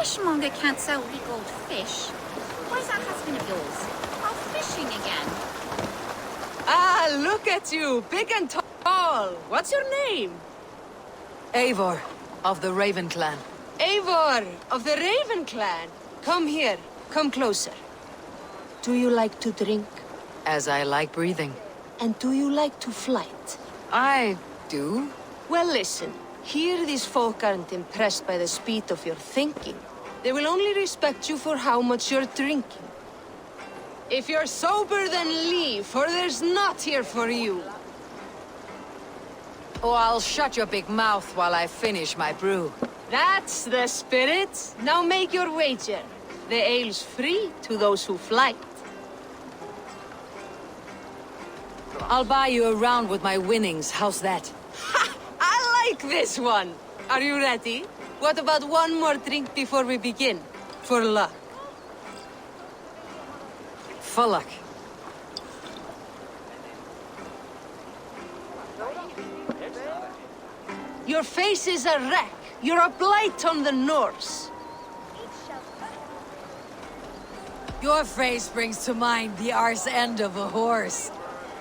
fishmonger can't sell weak old fish. Where's that husband of yours? Out fishing again. Ah, look at you, big and tall. What's your name? Eivor, of the Raven clan. Eivor, of the Raven clan. Come here, come closer. Do you like to drink? As I like breathing. And do you like to flight? I do. Well, listen. Here these folk aren't impressed by the speed of your thinking. They will only respect you for how much you're drinking. If you're sober, then leave, for there's naught here for you. Or I'll shut your big mouth while I finish my brew. That's the spirit. Now make your wager. The ale's free to those who flight. I'll buy you a round with my winnings, how's that? Ha! I like this one! Are you ready? What about one more drink before we begin? For luck. For luck. Your face is a wreck. You're a blight on the Norse. Your face brings to mind the arse end of a horse.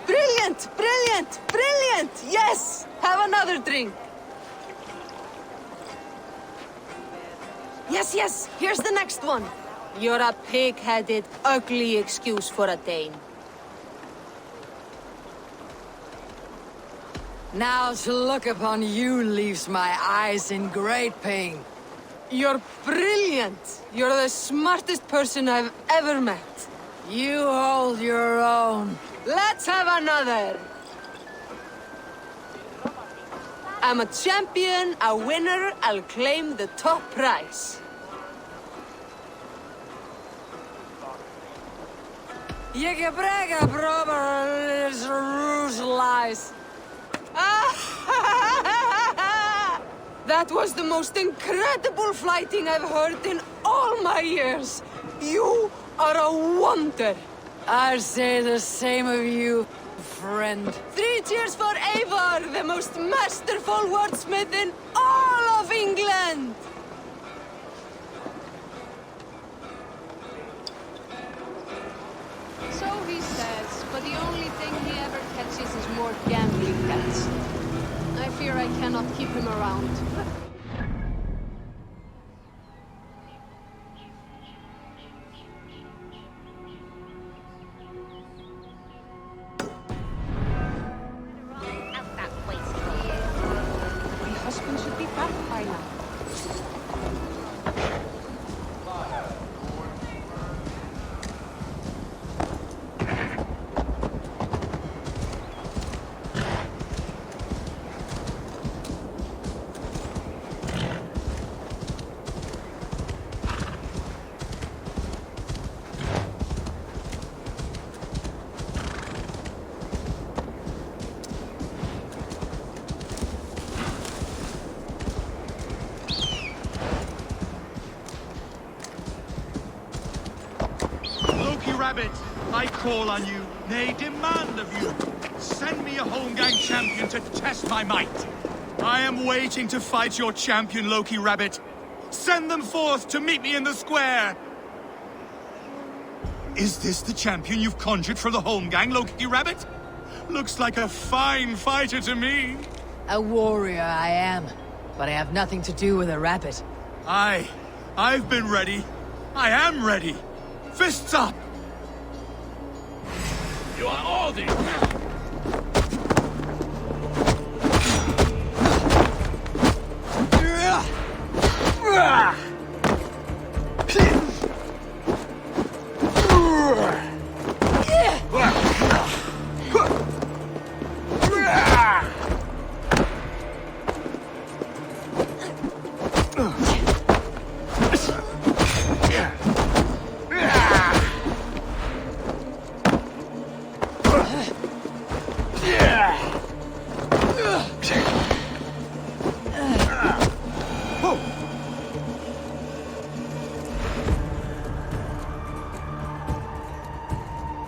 Brilliant! Brilliant! Brilliant! Yes! Have another drink. Yes, yes! Here's the next one. You're a pig-headed, ugly excuse for a Dane. Now to look upon you leaves my eyes in great pain. You're brilliant! You're the smartest person I've ever met. You hold your own. Let's have another! I'm a champion, a winner, I'll claim the top prize. Je gebreke proper is rouge lies. That was the most incredible fighting I've heard in all my years. You are a wonder. I say the same of you, friend. 3 cheers for Eivor, the most masterful wordsmith in all of England! So he says, but the only thing he ever catches is more gambling bets. I fear I cannot keep him around. Out that waste. My husband should be back by now. Rabbit, I call on you, nay, demand of you. Send me a Holmgang champion to test my might. I am waiting to fight your champion, Loki Rabbit. Send them forth to meet me in the square. Is this the champion you've conjured for the Holmgang, Loki Rabbit? Looks like a fine fighter to me. A warrior I am, but I have nothing to do with a rabbit. I've been ready. I am ready. Fists up! You are all the...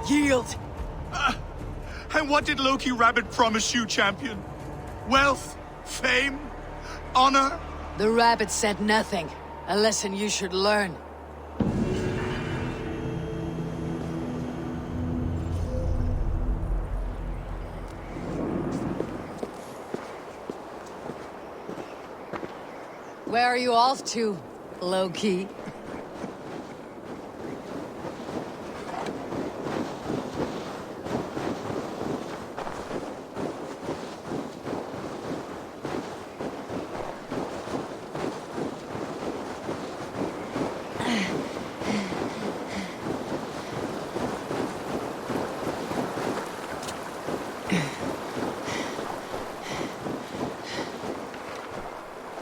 Yield! And what did Loki Rabbit promise you, champion? Wealth? Fame? Honor? The rabbit said nothing. A lesson you should learn. Where are you off to, low-key?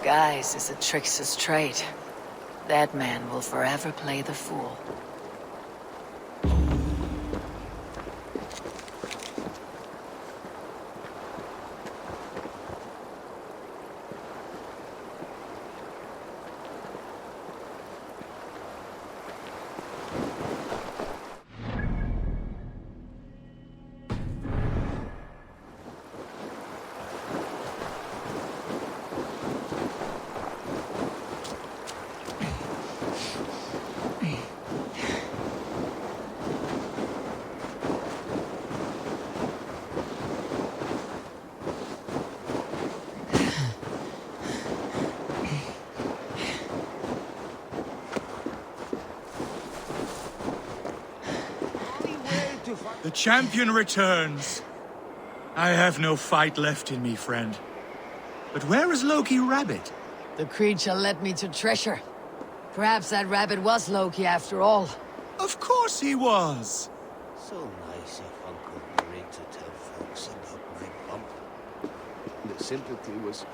Guys is a trickster's trade. That man will forever play the fool. The champion returns. I have no fight left in me, friend. But where is Loki Rabbit? The creature led me to treasure. Perhaps that rabbit was Loki after all. Of course he was. So nice of Uncle Henry to tell folks about my bump. The sympathy was...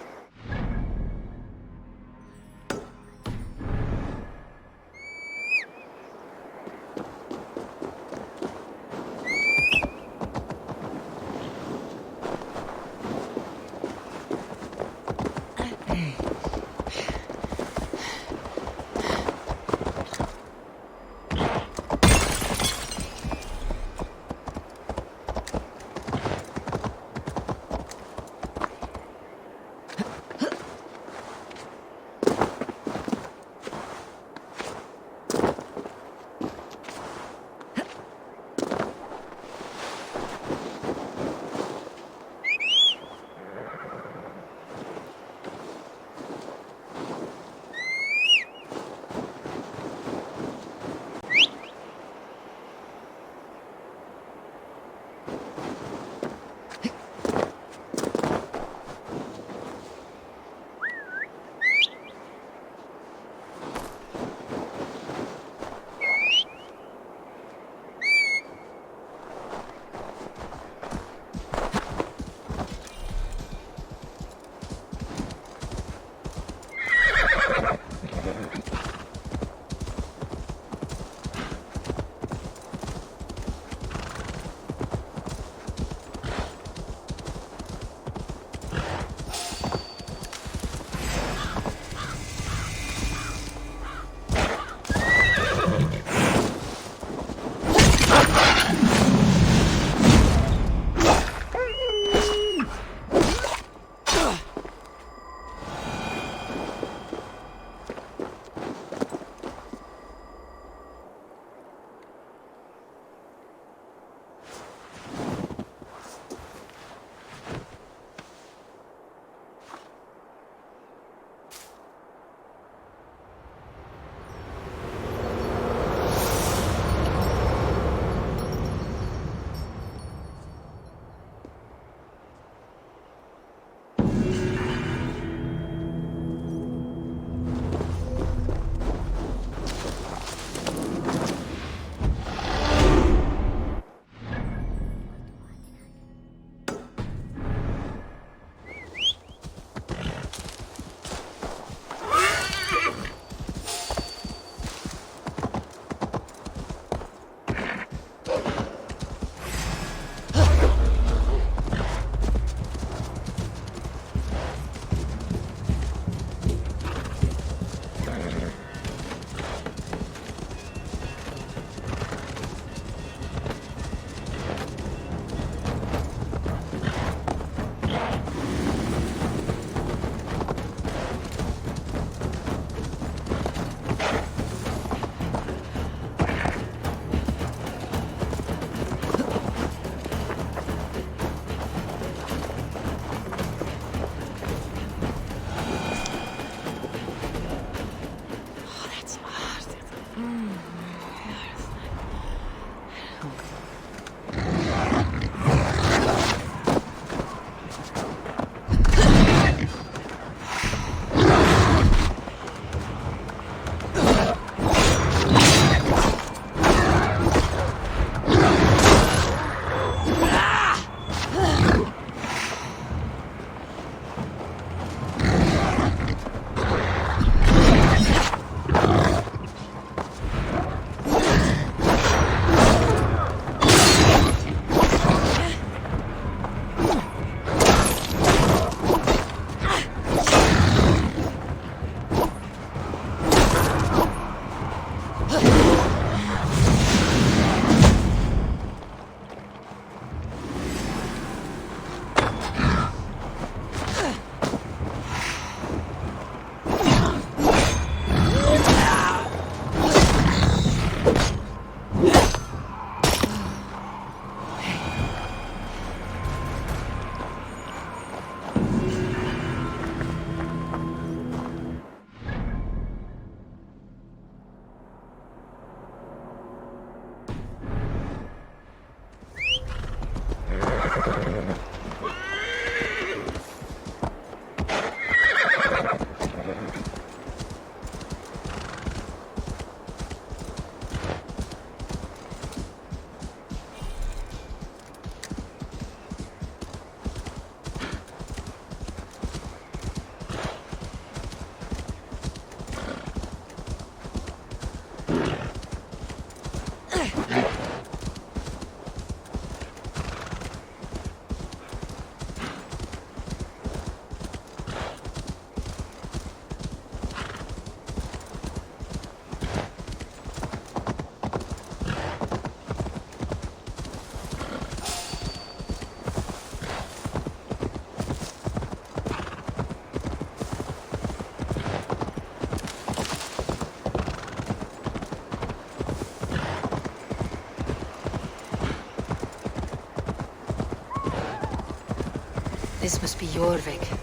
This must be Jorvik.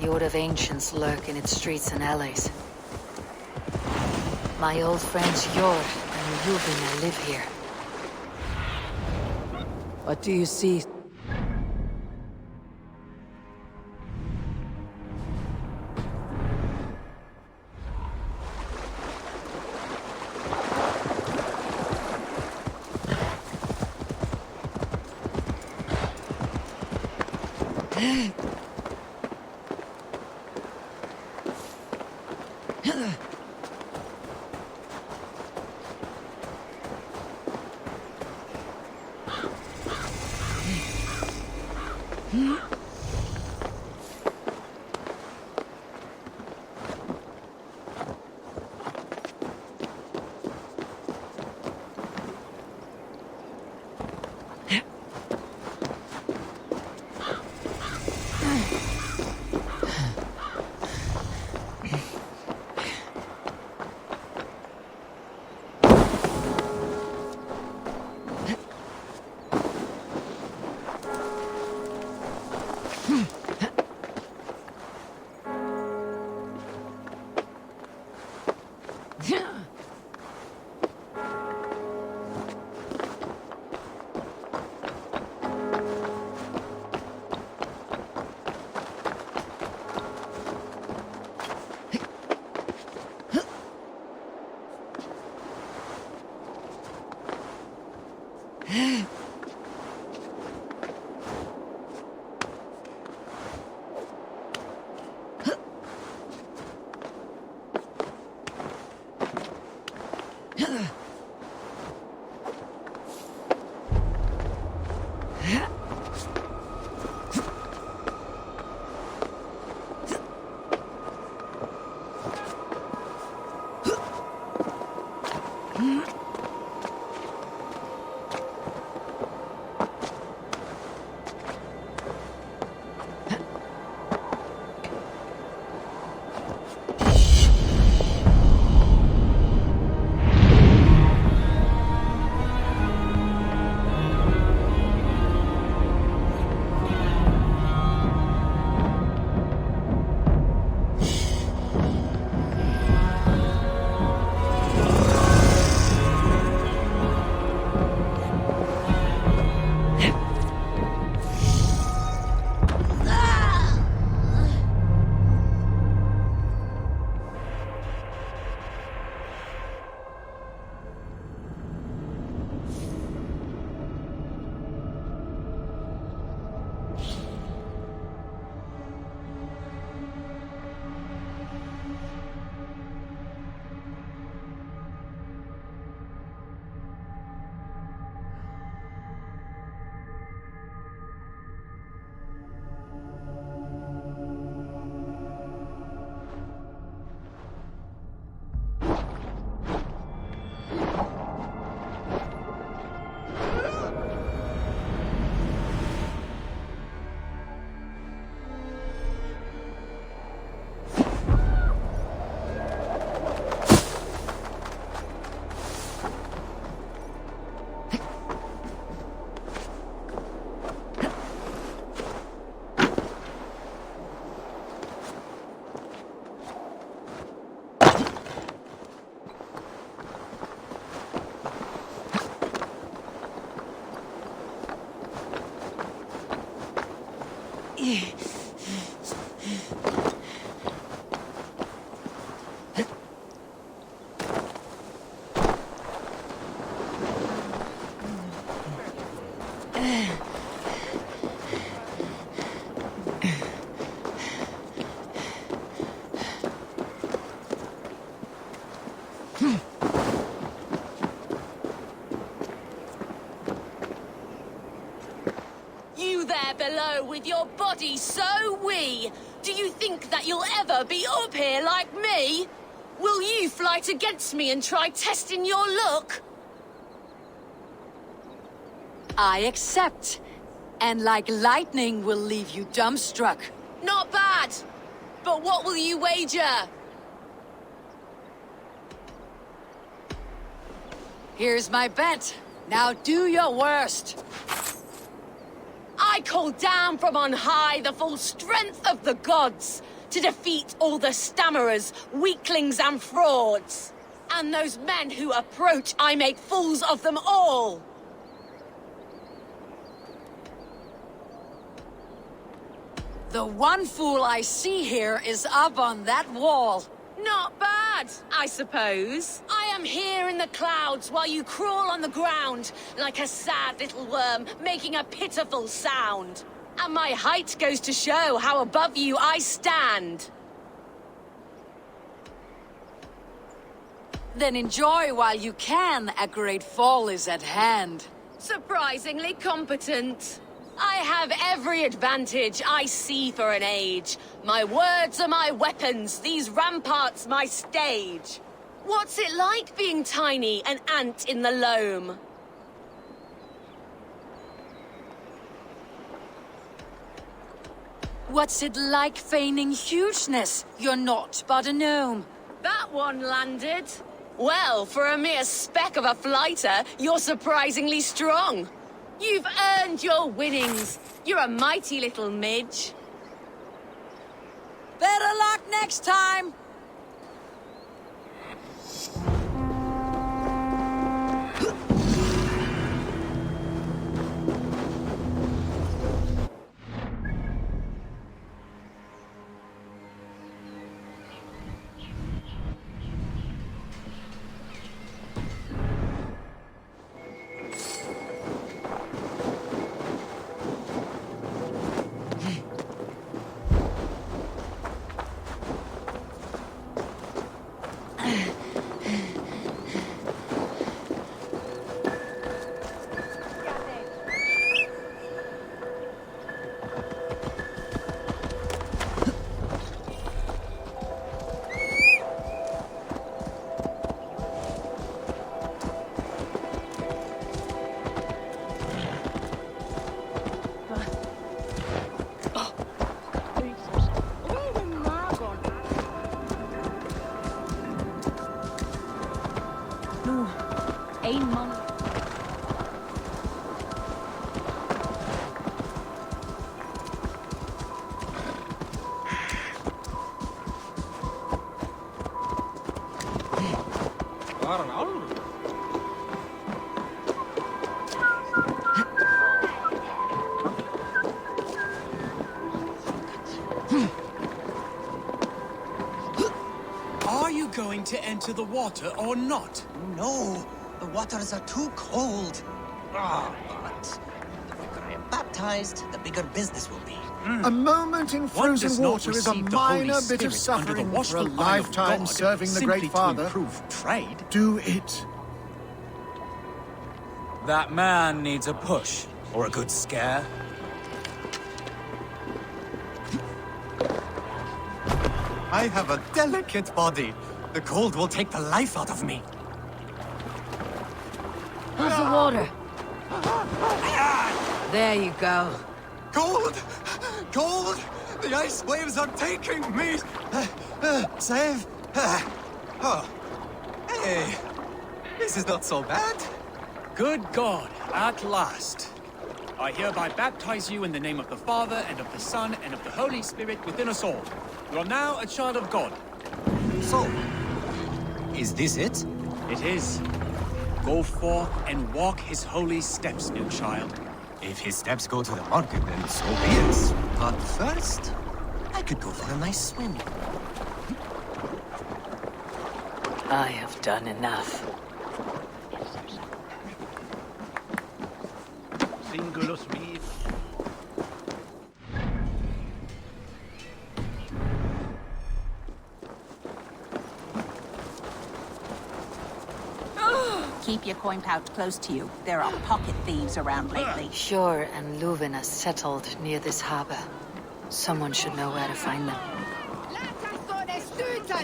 The Order of Ancients lurk in its streets and alleys. My old friends Jor and Reuben live here. What do you see? Below with your body so wee. Do you think that you'll ever be up here like me? Will you fight against me and try testing your luck? I accept. And like lightning will leave you dumbstruck. Not bad. But what will you wager? Here's my bet. Now do your worst. I call down from on high the full strength of the gods to defeat all the stammerers, weaklings and frauds. And those men who approach, I make fools of them all. The one fool I see here is up on that wall. Not bad, I suppose. I am here in the clouds while you crawl on the ground like a sad little worm making a pitiful sound. And my height goes to show how above you I stand. Then enjoy while you can. A great fall is at hand. Surprisingly competent. I have every advantage I see for an age. My words are my weapons, these ramparts my stage. What's it like being tiny, an ant in the loam? What's it like feigning hugeness? You're not but a gnome. That one landed. Well, for a mere speck of a flighter, you're surprisingly strong. You've earned your winnings. You're a mighty little midge. Better luck next time! Are you going to enter the water or not? No, the waters are too cold. But the quicker I am baptized, the bigger business will be. A moment in One does frozen not water is a receive the Holy minor bit of Spirit under the suffering for a watchful eye of lifetime God serving the simply Great to Father. improve trade. Do it. That man needs a push, or a good scare. I have a delicate body. The cold will take the life out of me. How's the water? There you go. Cold! Cold! The ice waves are taking me! Save! Oh. Hey! This is not so bad. Good God, at last. I hereby baptize you in the name of the Father, and of the Son, and of the Holy Spirit within us all. You are now a child of God. So, is this it? It is. Go forth and walk his holy steps, new child. If his steps go to the market, then so be it. But first, I could go for a nice swim. I have done enough. Singulus me. Keep your coin pouch close to you. There are pocket thieves around lately. Shore and Leuven are settled near this harbor. Someone should know where to find them.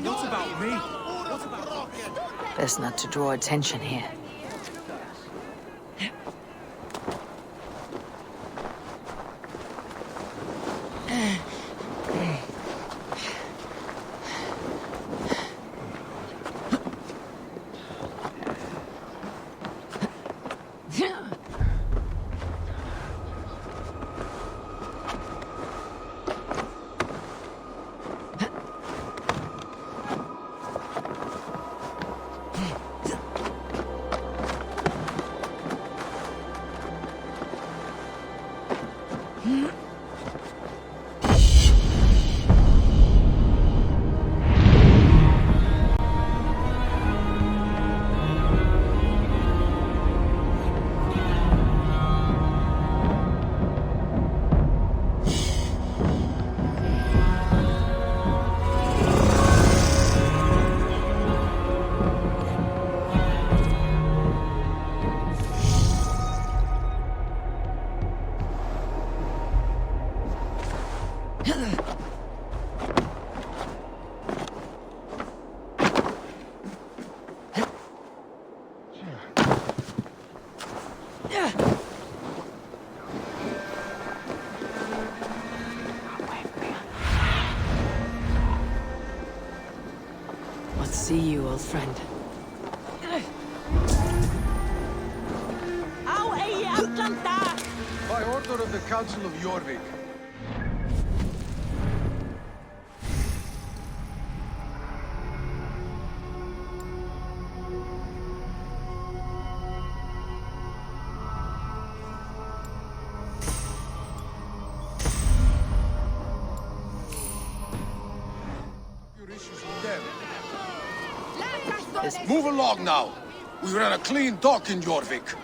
Not about me. Not about me. Best not to draw attention here. not see you, old friend. By order of the Council of Jorvik. Move along now. We ran a clean dock in Jorvik.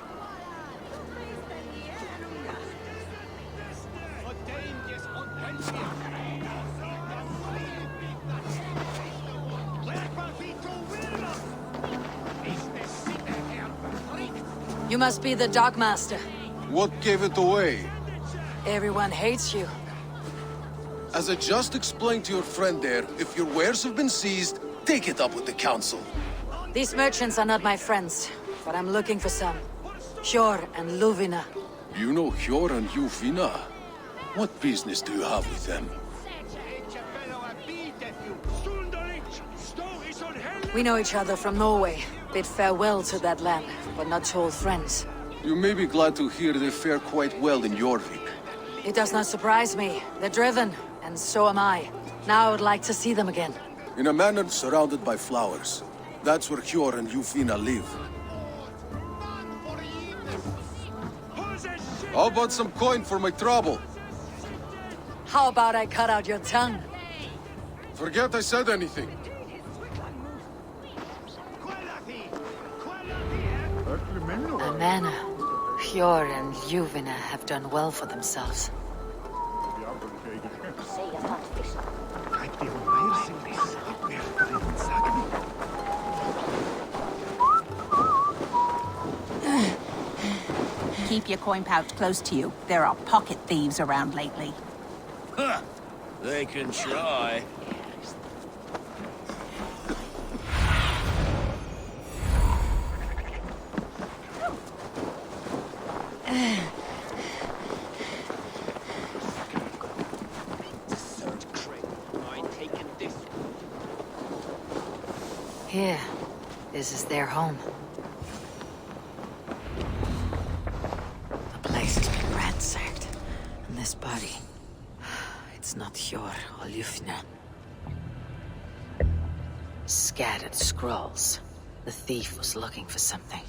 You must be the Dockmaster. What gave it away? Everyone hates you. As I just explained to your friend there, if your wares have been seized, take it up with the Council. These merchants are not my friends, but I'm looking for some. Hjor and Luvina. You know Hjor and Juvina? What business do you have with them? We know each other from Norway. Bid farewell to that land, but not to old friends. You may be glad to hear they fare quite well in Jorvik. It does not surprise me. They're driven, and so am I. Now I would like to see them again. In a manor surrounded by flowers. That's where Hjor and Juvina live. How about some coin for my trouble? How about I cut out your tongue? Forget I said anything. The manor, Hjor and Juvina have done well for themselves. Keep your coin pouch close to you. There are pocket thieves around lately. Huh. They can try. Here, this is their home. The place has been ransacked. And this body, it's not Hjor or Juvina. Scattered scrolls. The thief was looking for something.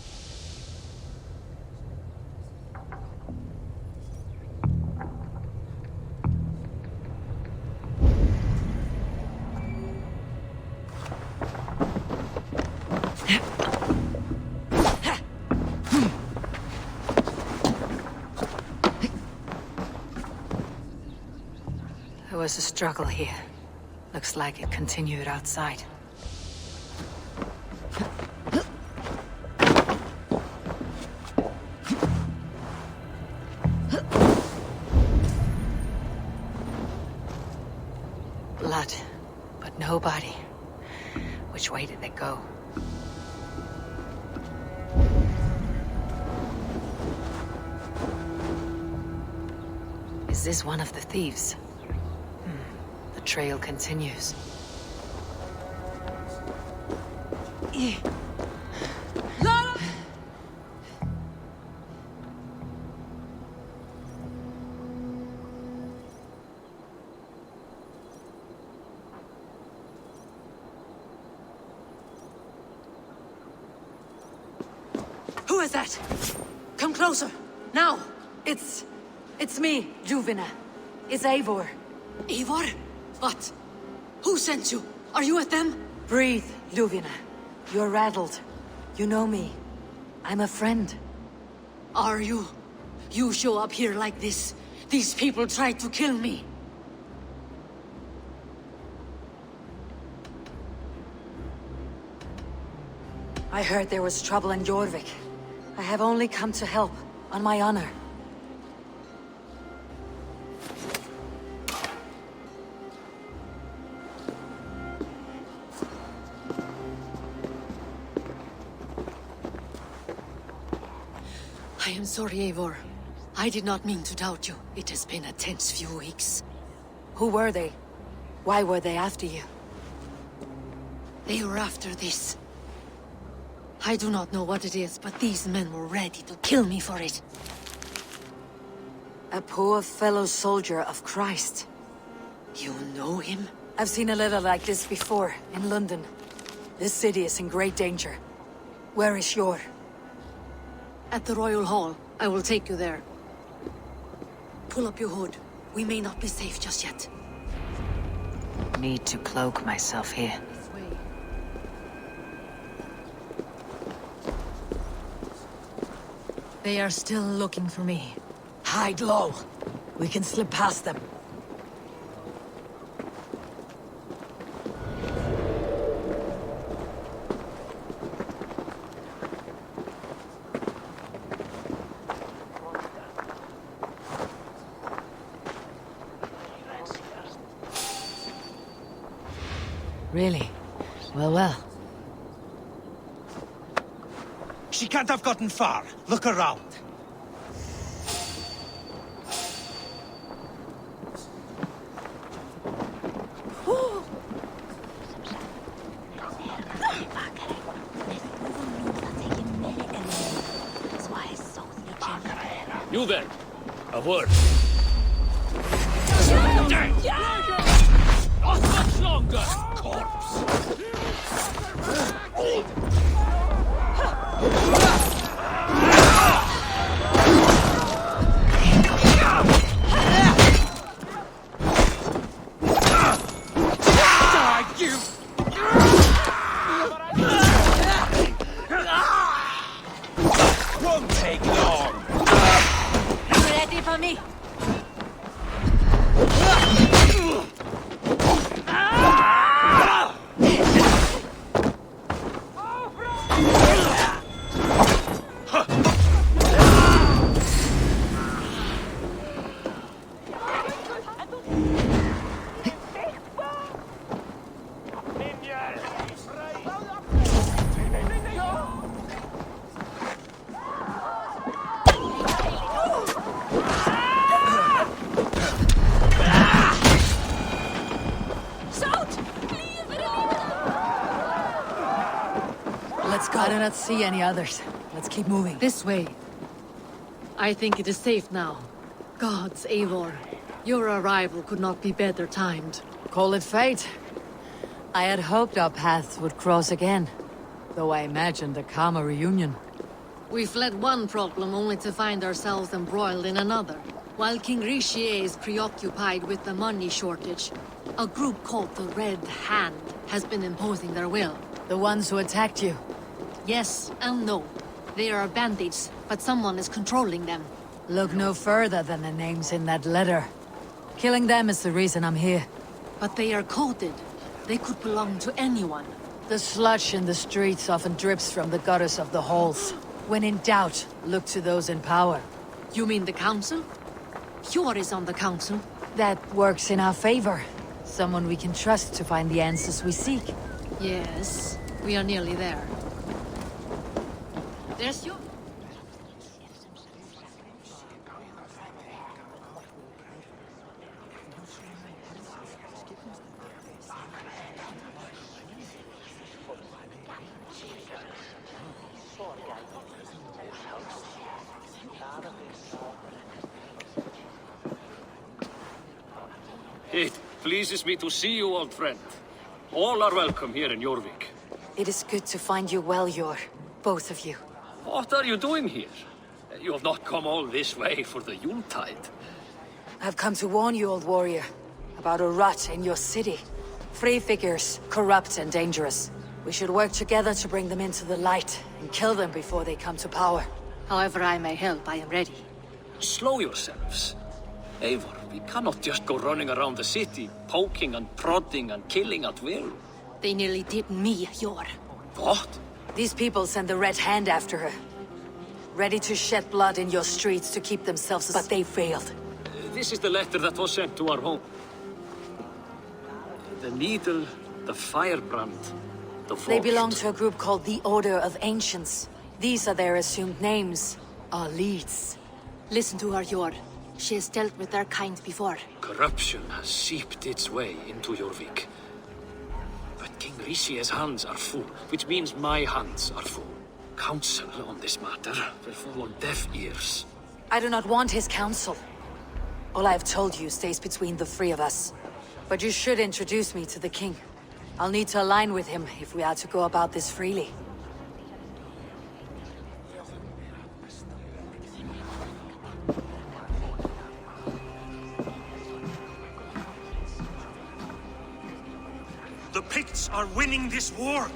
There was a struggle here. Looks like it continued outside. Blood, but no body. Which way did they go? Is this one of the thieves? The trail continues. Lara! Who is that? Come closer, now! It's me, Juvina. It's Eivor. Eivor? What? Who sent you? Are you with them? Breathe, Juvina. You're rattled. You know me. I'm a friend. Are you? You show up here like this. These people tried to kill me. I heard there was trouble in Jorvik. I have only come to help, on my honor. I am sorry, Eivor. I did not mean to doubt you. It has been a tense few weeks. Who were they? Why were they after you? They were after this. I do not know what it is, but these men were ready to kill me for it. A poor fellow soldier of Christ. You know him? I've seen a letter like this before, in London. This city is in great danger. Where is Jor? At the Royal Hall. I will take you there. Pull up your hood. We may not be safe just yet. Need to cloak myself here. They are still looking for me. Hide low. We can slip past them. Really? Well. She can't have gotten far. Look around. You then, a word. Not much longer, corpse. Won't take long. Ready for me? Let's go. I do not see any others. Let's keep moving. This way. I think it is safe now. Gods, Eivor. Your arrival could not be better timed. Call it fate. I had hoped our paths would cross again, though I imagined a calmer reunion. We fled one problem only to find ourselves embroiled in another. While King Richier is preoccupied with the money shortage, a group called the Red Hand has been imposing their will. The ones who attacked you? Yes and no. They are bandits, but someone is controlling them. Look no further than the names in that letter. Killing them is the reason I'm here. But they are coded. They could belong to anyone. The sludge in the streets often drips from the gutters of the halls. When in doubt, look to those in power. You mean the council? Hjor is on the council. That works in our favor. Someone we can trust to find the answers we seek. Yes, we are nearly there. There's Hjor. It pleases me to see you, old friend. All are welcome here in Jorvik. It is good to find you well, Hjor. Both of you. What are you doing here? You have not come all this way for the Yuletide. I've come to warn you, old warrior, about a rot in your city. Free figures, corrupt and dangerous. We should work together to bring them into the light and kill them before they come to power. However I may help, I am ready. Slow yourselves. Eivor, we cannot just go running around the city, poking and prodding and killing at will. They nearly did me, Hjor. What? These people send the Red Hand after her. Ready to shed blood in your streets to keep themselves, but they failed. This is the letter that was sent to our home. The needle, the firebrand, the vault. They belong to a group called the Order of Ancients. These are their assumed names, our leads. Listen to her, Hjor. She has dealt with their kind before. Corruption has seeped its way into Jorvik. But King Rishie's hands are full, which means my hands are full. Counsel on this matter will fall on deaf ears. I do not want his counsel. All I have told you stays between the three of us. But you should introduce me to the king. I'll need to align with him if we are to go about this freely. The Picts are winning this war!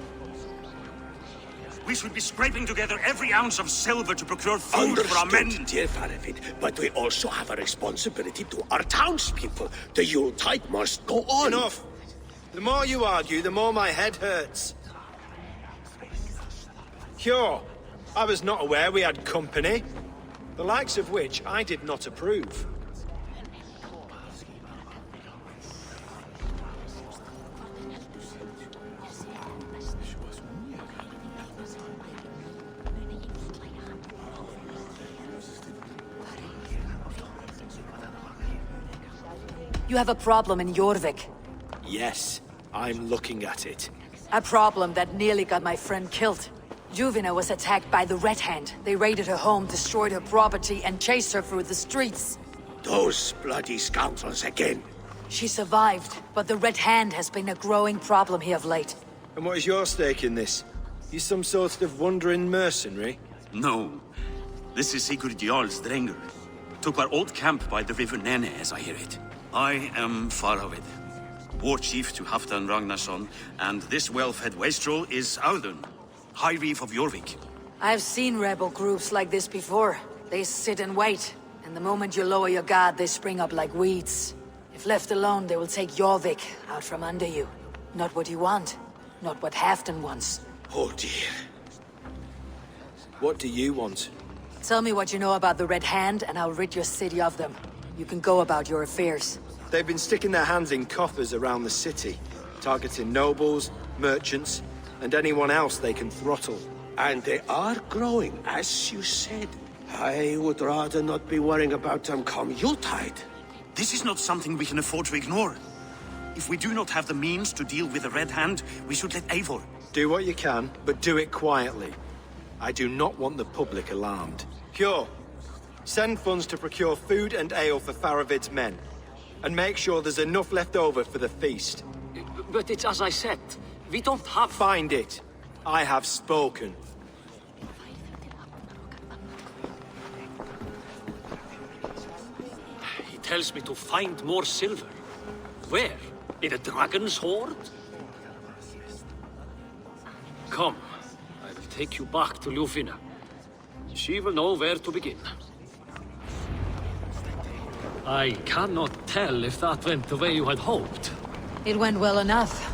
We should be scraping together every ounce of silver to procure food for our men. Understood, dear Faravid, but we also have a responsibility to our townspeople. The Yuletide must go on. Enough! The more you argue, the more my head hurts. Cure, I was not aware we had company, the likes of which I did not approve. You have a problem in Jorvik. Yes, I'm looking at it. A problem that nearly got my friend killed. Juvina was attacked by the Red Hand. They raided her home, destroyed her property, and chased her through the streets. Those bloody scoundrels again. She survived, but the Red Hand has been a growing problem here of late. And what is your stake in this? You some sort of wandering mercenary? No. This is Sigurd Jarl's Drenger. Took our old camp by the river Nene, as I hear it. I am Faravid, war chief to Halfdan Ragnarsson, and this well-fed wastrel is Audun, High Reeve of Jorvik. I've seen rebel groups like this before. They sit and wait, and the moment you lower your guard, they spring up like weeds. If left alone, they will take Jorvik out from under you. Not what you want, not what Halfdan wants. Oh dear. What do you want? Tell me what you know about the Red Hand, and I'll rid your city of them. You can go about your affairs. They've been sticking their hands in coffers around the city, targeting nobles, merchants, and anyone else they can throttle. And they are growing, as you said. I would rather not be worrying about them come Yuletide. This is not something we can afford to ignore. If we do not have the means to deal with the Red Hand, we should let Eivor. Do what you can, but do it quietly. I do not want the public alarmed. Cure. Send funds to procure food and ale for Faravid's men. And make sure there's enough left over for the feast. But it's as I said, we don't have... Find it. I have spoken. He tells me to find more silver. Where? In a dragon's hoard? Come, I will take you back to Ljufina. She will know where to begin. I cannot tell if that went the way you had hoped. It went well enough.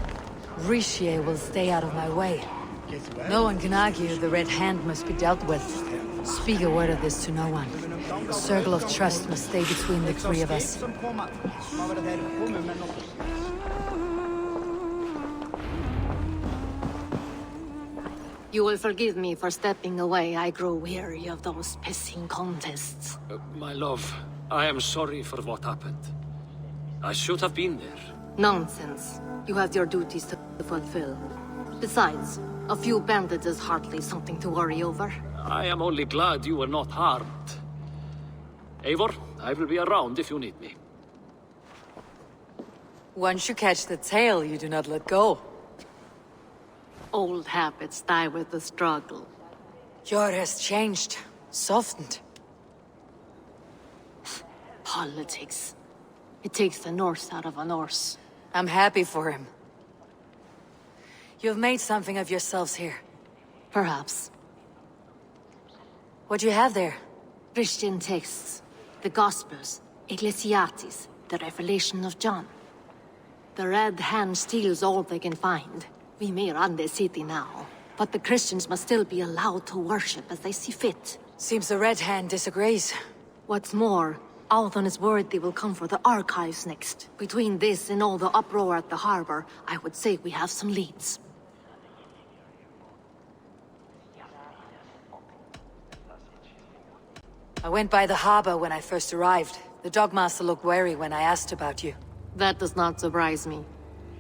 Rishi will stay out of my way. No one can argue the Red Hand must be dealt with. Speak a word of this to no one. The circle of trust must stay between the three of us. You will forgive me for stepping away. I grow weary of those pissing contests. My love, I am sorry for what happened. I should have been there. Nonsense. You have your duties to fulfill. Besides, a few bandits is hardly something to worry over. I am only glad you were not harmed. Eivor, I will be around if you need me. Once you catch the tail, you do not let go. Old habits die with the struggle. Jor has changed, softened. Politics. It takes the Norse out of a Norse. I'm happy for him. You've made something of yourselves here. Perhaps. What do you have there? Christian texts. The Gospels. Ecclesiastes. The Revelation of John. The Red Hand steals all they can find. We may run the city now, but the Christians must still be allowed to worship as they see fit. Seems the Red Hand disagrees. What's more, Althon is worried they will come for the archives next. Between this and all the uproar at the harbor, I would say we have some leads. I went by the harbor when I first arrived. The Dogmaster looked wary when I asked about you. That does not surprise me.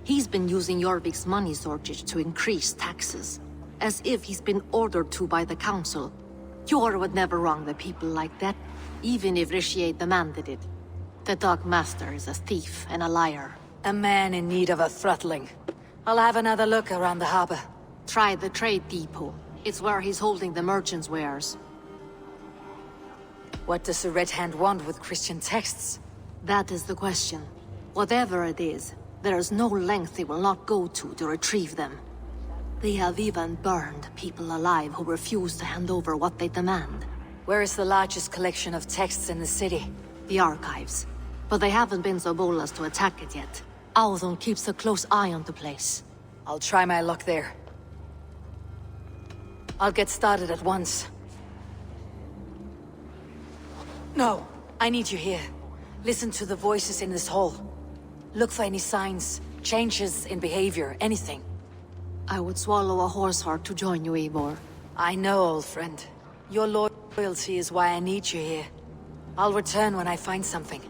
He's been using Jorvik's money shortage to increase taxes, as if he's been ordered to by the council. Jor would never wrong the people like that, even if Rishier demanded it. The Dark Master is a thief and a liar. A man in need of a throttling. I'll have another look around the harbor. Try the trade depot. It's where he's holding the merchants' wares. What does the Red Hand want with Christian texts? That is the question. Whatever it is, there is no length they will not go to retrieve them. They have even burned people alive who refuse to hand over what they demand. Where is the largest collection of texts in the city? The archives. But they haven't been so bold as to attack it yet. Audun keeps a close eye on the place. I'll try my luck there. I'll get started at once. No, I need you here. Listen to the voices in this hall. Look for any signs, changes in behavior, anything. I would swallow a horse heart to join you, Eivor. I know, old friend. Your loyalty is why I need you here. I'll return when I find something.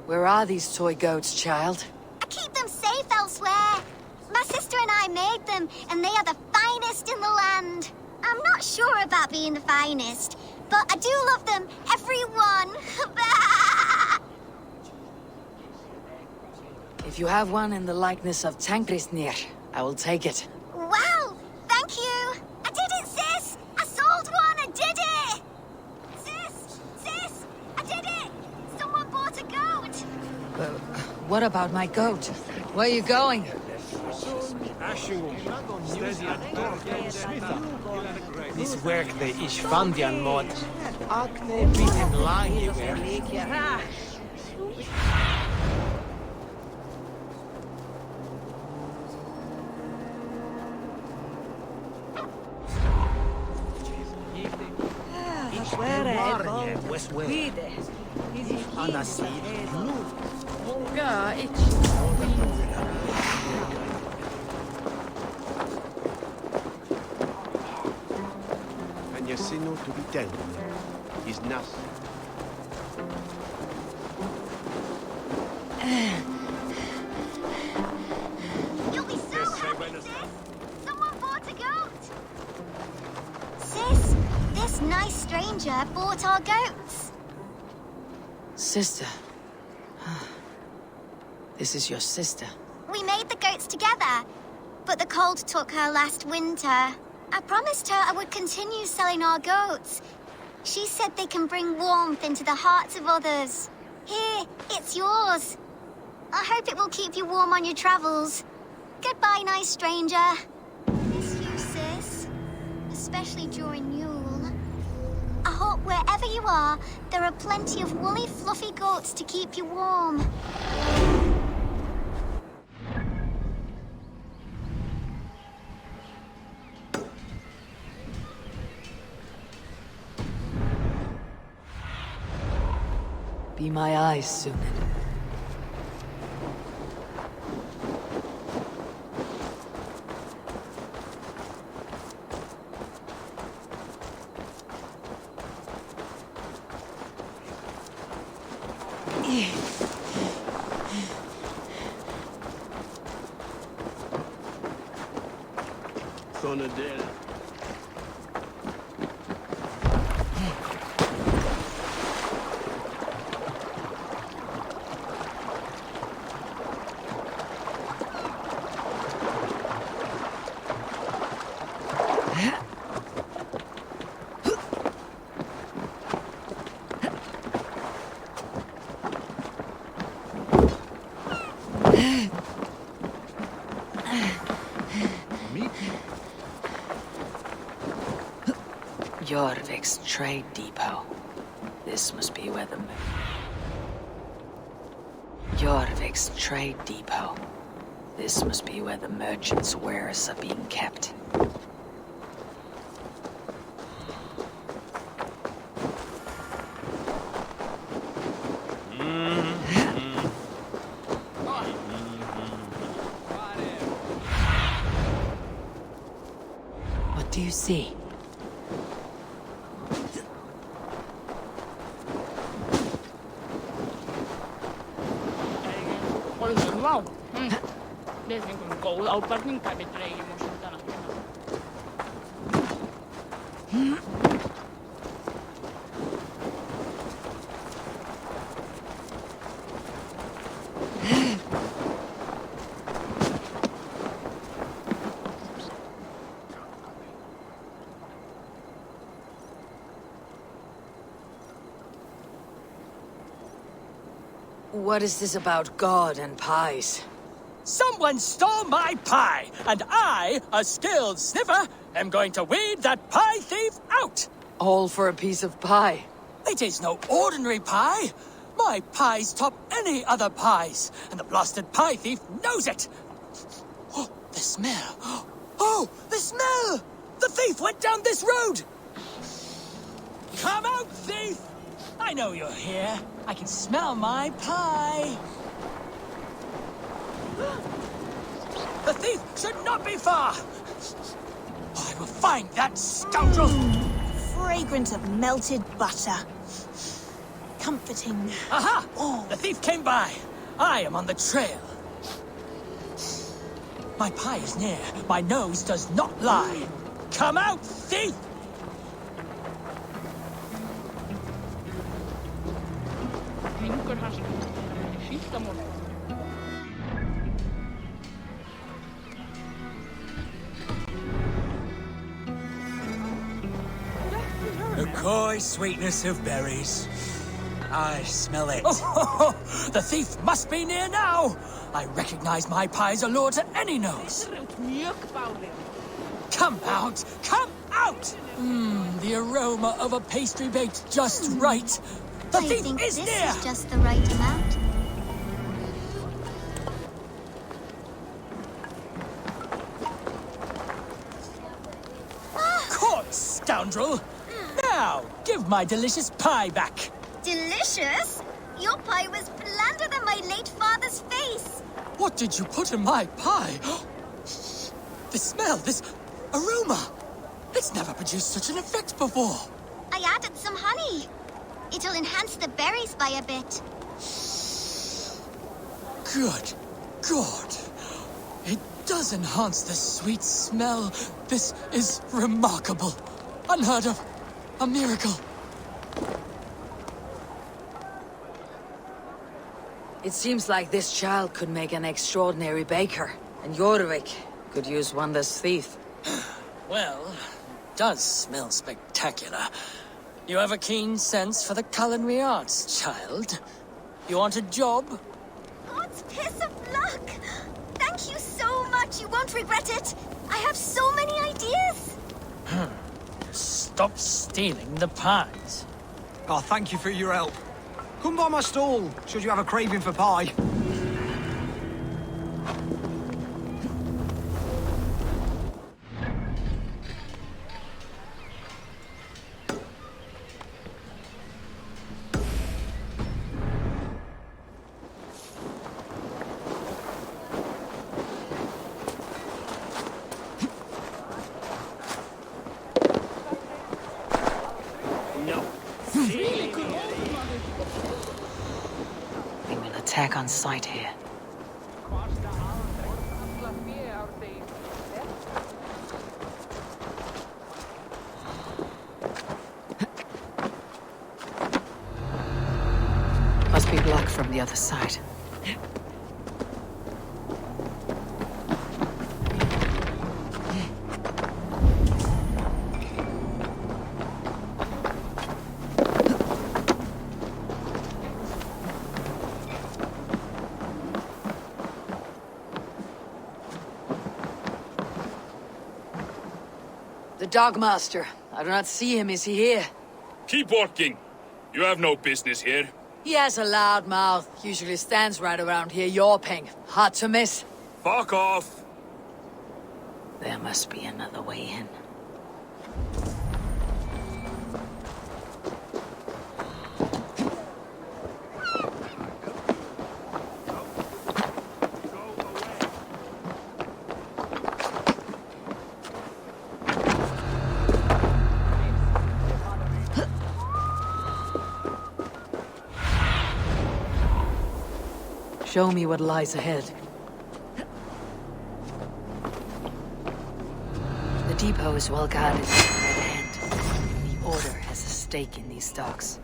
Where are these toy goats, child? I keep them safe elsewhere. My sister and I made them, and they are the finest in the land. I'm not sure about being the finest, but I do love them, every one. If you have one in the likeness of Tankrisnir, I will take it. Wow! Thank you! I did it, sis! I sold one! I did it! Sis! I did it! Someone bought a goat! What about my goat? Where are you going? This work the Ishvandian mod. Akne bitin lange werk. And your signal to be dead is not. You'll be so happy, sis! Someone bought a goat! Sis, this nice stranger bought our goats. Sister. This is your sister. We made the goats together, but the cold took her last winter. I promised her I would continue selling our goats. She said they can bring warmth into the hearts of others. Here, it's yours. I hope it will keep you warm on your travels. Goodbye, nice stranger. Miss you, sis. Especially during Yule. I hope wherever you are, there are plenty of woolly, fluffy goats to keep you warm. Be my eyes soon. gonna do. Jorvik's trade depot. This must be where the... Jorvik's trade depot. This must be where the merchants' wares are being kept. What do you see? Wow. Det är en god avverkning på det i morgon. What is this about God and pies? Someone stole my pie, and I, a skilled sniffer, am going to weed that pie thief out! All for a piece of pie? It is no ordinary pie! My pies top any other pies, and the blasted pie thief knows it! Oh, the smell! Oh, the smell! The thief went down this road! Come out, thief! I know you're here. I can smell my pie. The thief should not be far. I will find that scoundrel. Fragrant of melted butter. Comforting. Aha! Oh. The thief came by. I am on the trail. My pie is near. My nose does not lie. Come out, thief! The coy sweetness of berries. I smell it. Oh, the thief must be near now. I recognize my pie's allure to any nose. Come out! Come out! The aroma of a pastry baked just right. The thief think is this near! is just the right amount. Caught, scoundrel! Now, give my delicious pie back. Delicious? Your pie was blander than my late father's face. What did you put in my pie? The smell, this aroma. It's never produced such an effect before. I added some honey. It'll enhance the berries by a bit. Good God. It does enhance the sweet smell. This is remarkable. Unheard of. A miracle. It seems like this child could make an extraordinary baker, and Jorvik could use one this thief. Well, it does smell spectacular. You have a keen sense for the culinary arts, child. You want a job? God's piss of luck! Thank you so much. You won't regret it. I have so many ideas. Stop stealing the pies. Oh, thank you for your help. Come by my stall, should you have a craving for pie. Attack on sight here. from the other side. The Dogmaster. I do not see him. Is he here? Keep walking. You have no business here. He has a loud mouth. Usually stands right around here yawping. Hard to miss. Fuck off! There must be another way in. Show me what lies ahead. The depot is well guarded by the hand. The Order has a stake in these docks.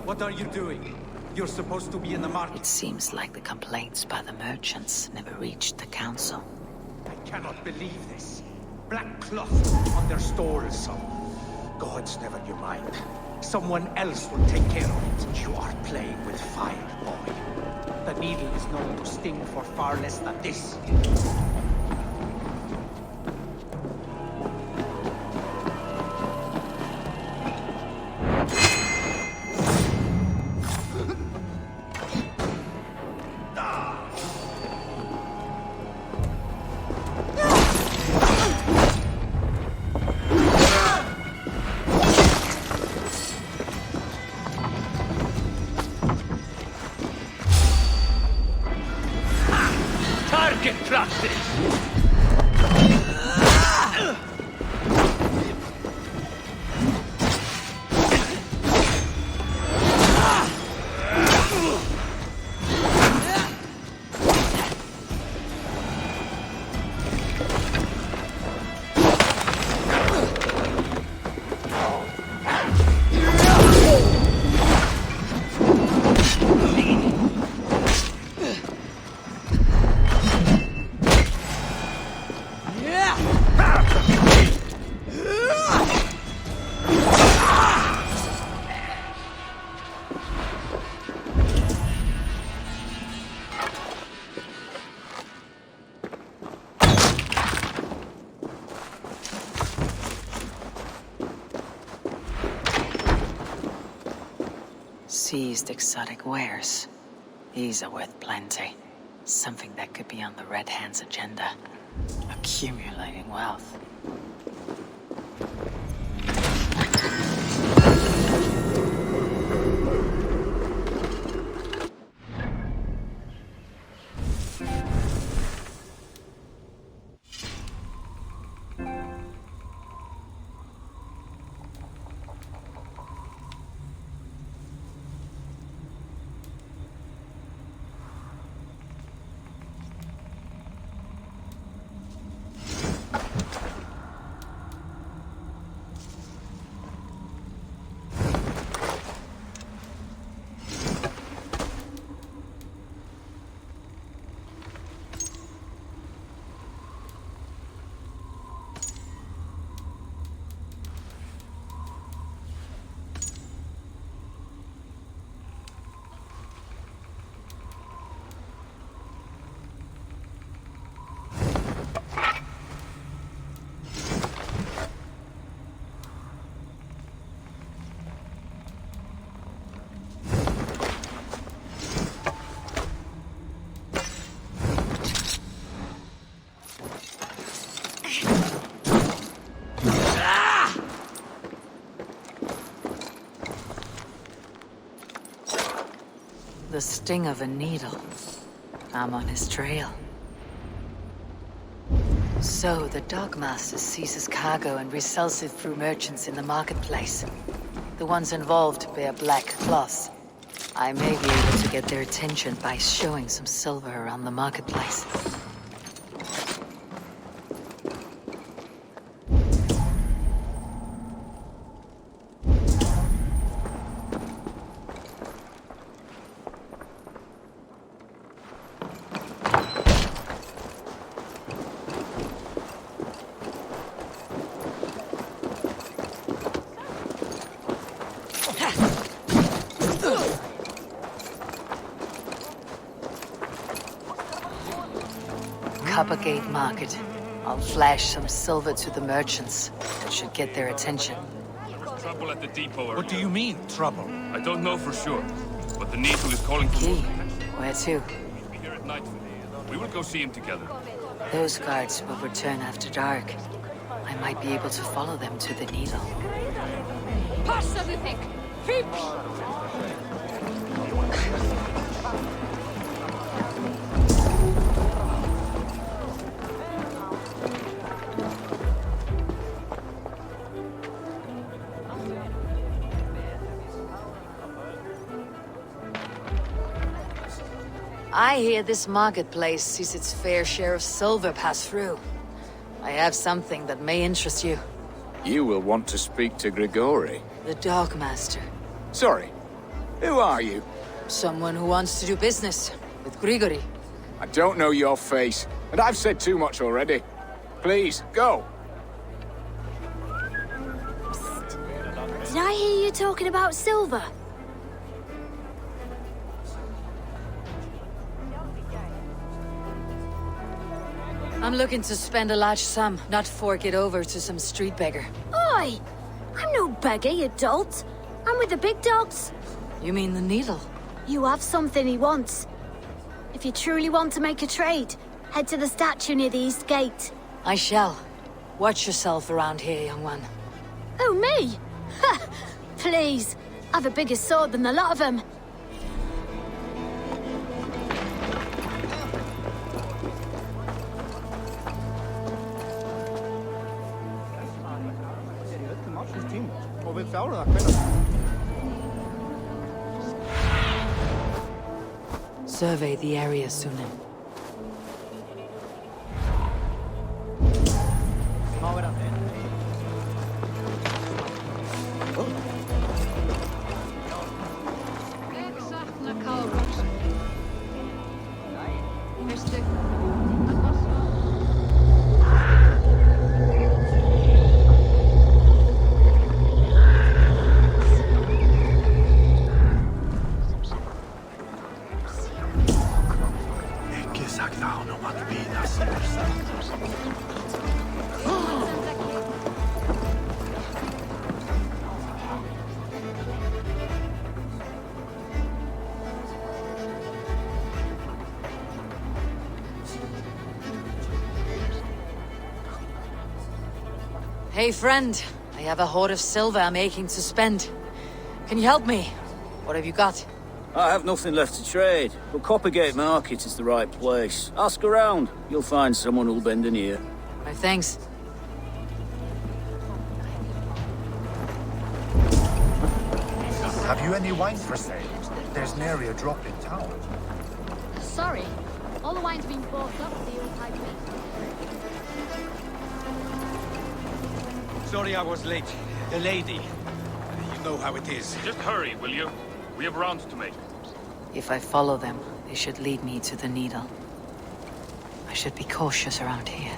What are you doing? You're supposed to be in the market. It seems like the complaints by the merchants never reached the council. I cannot believe this. Black cloth on their stalls. Gods, never you mind. Someone else will take care of it. You are playing with fire, boy. The needle is known to sting for far less than this. Target practice! Seized exotic wares. These are worth plenty. Something that could be on the Red Hand's agenda. Accumulating wealth. The sting of a needle. I'm on his trail. So, the Dogmaster seizes cargo and resells it through merchants in the marketplace. The ones involved bear black cloths. I may be able to get their attention by showing some silver around the marketplace. Gate Market. I'll flash some silver to the merchants. That should get their attention. Trouble at the depot. What do you mean, trouble? I don't know for sure, but the Needle is calling for more. Where to? He'll be here at nightfall. We will go see him together. Those guards will return after dark. I might be able to follow them to the Needle. Passa the thick! Fips! I hear this marketplace sees its fair share of silver pass through. I have something that may interest you. You will want to speak to Grigori. The Dogmaster. Sorry, who are you? Someone who wants to do business with Grigori. I don't know your face, and I've said too much already. Please, go. Did I hear you talking about silver? I'm looking to spend a large sum, not fork it over to some street beggar. Oi! I'm no beggar, you dolt. I'm with the big dogs. You mean the Needle? You have something he wants. If you truly want to make a trade, head to the statue near the East Gate. I shall. Watch yourself around here, young one. Oh, me? Ha! Please. I've a bigger sword than the lot of them. Survey the area, Sunan. Hey, friend. I have a hoard of silver I'm aching to spend. Can you help me? What have you got? I have nothing left to trade, but Coppergate Market is the right place. Ask around. You'll find someone who'll bend an ear. My thanks. Have you any wine for sale? There's nary a drop in town. Sorry. All the wine's been bought up at the old high place. Sorry I was late. The lady. You know how it is. Just hurry, will you? We have rounds to make. If I follow them, they should lead me to the Needle. I should be cautious around here.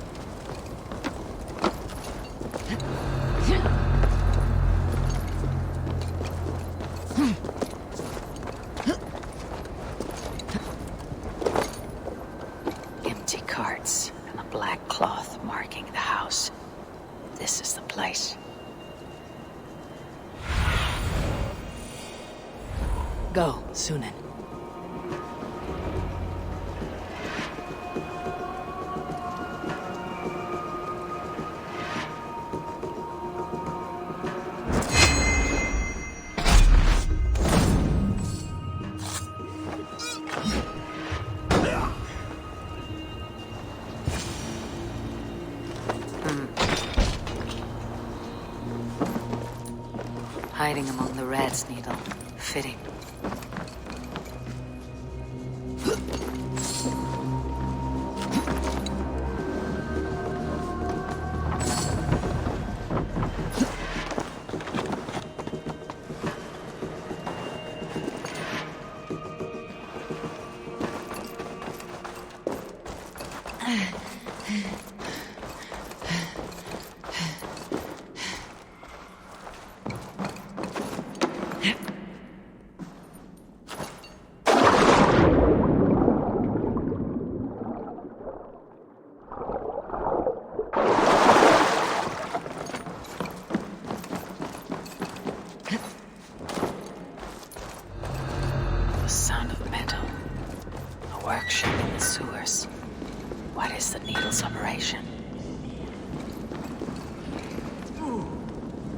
Empty carts and a black cloth marking the house. This is the place. Go, Sunan. Hiding among the rat's needle. Fitting.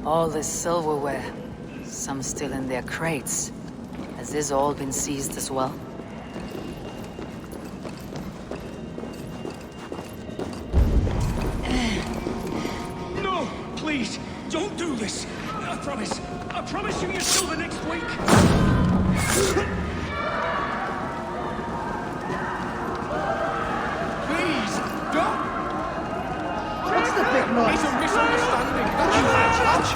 All this silverware, some still in their crates. Has this all been seized as well? No! Please, don't do this! I promise you you're still the next week! Please, don't! What's the big noise? It's a misunderstanding! Don't you have touch?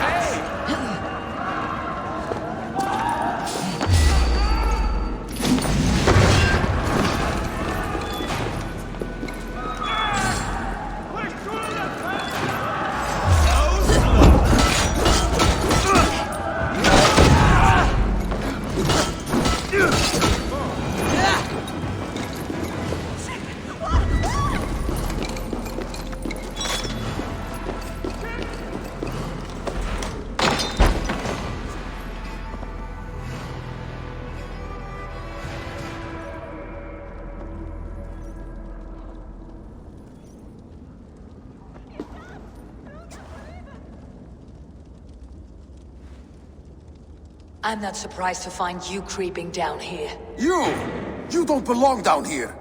I'm not surprised to find you creeping down here. You! You don't belong down here!